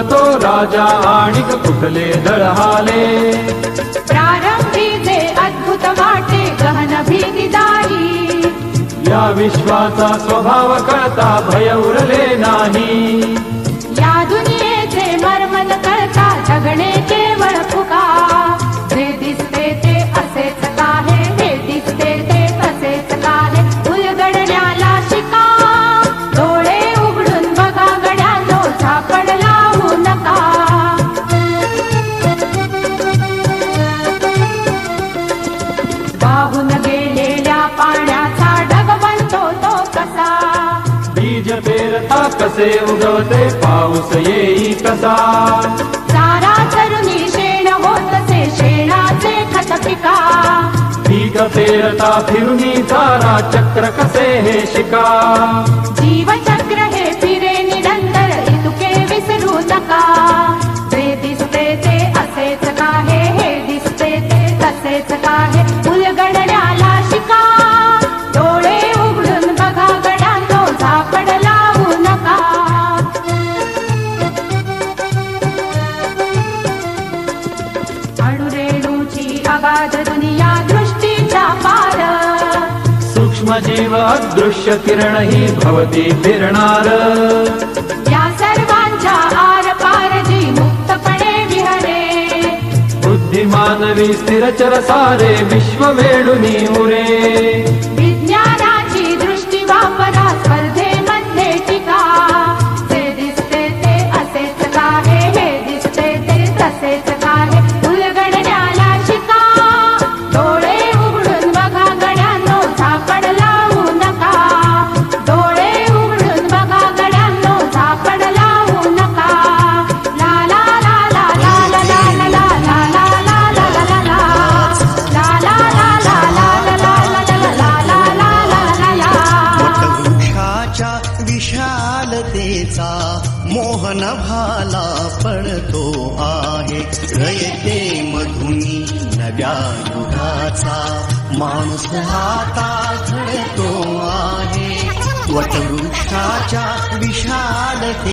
तो राजा आणिक कुठले दळहाले. प्रारंभी जे अद्भुत वाटे गहन भीतीदायी, या विश्वाचा स्वभाव कळता भय उरले नाही. या दुनियेचे मर्म न कळता जगणे केवळ फुका. जे दिसते ते असेच काहे, हे दिसते ते तसेच काहे, उलगडण्याला शिका. डोळे उघडून बघा गड्यांनो, झापड लावू नका. वाहून गेलेल्या पाण्याचा ढग बनतो तो कसा. बीज पेरता कसे उगवते पाऊस येई कसा. चारा चरुनी शेण होतसे शेणाचे खत पिका. पीक पेरता फिरुनी चारा चक्र कसे हे शिका. जीवचक्र हे फिरे निरंतर, इतुके विसरू नका. जे दिसते ते असेच काहे, हे दिसते ते तसेच काहे, उलगडण्याला शिका. डोळे उघडून बघा गड्यांनो, झापड लावू नका. अणुरेणूची अगाध दुनिया दृष्टीचा पार. सूक्ष्म जीव अदृश्य किरण ही भवती फिरणार. या सर्वांच्या आर पार जी मुक्तपणे विहरे. बुद्धिमानवी स्थिरचर सारे विश्व वेडुनी उरे. विज्ञानाची दृष्टी वापरा स्पर्धेमध्ये टिका. जे दिसते ते असेच काहे, हे दिसते ते तसेच काहे, उलगडण्याला शिका. डोळे उघडून बघा गड्यांनो, झापड लावू नका. डोळे उघडून बघा गड्यांनो, झापड लावू नका. ला ला ला ला ला ला ला ला ला ला ला ला ला ला ला. ला ला ला ला ला ला ला ला ला ला ला ला ला ला. वटवृक्षाच्या विशालतेचा मोहन भाला पडतो आहे. रयते मधुनी नव्या युगाचा माणूस आता घडतो आहे. वटवृक्षाच्या विशालते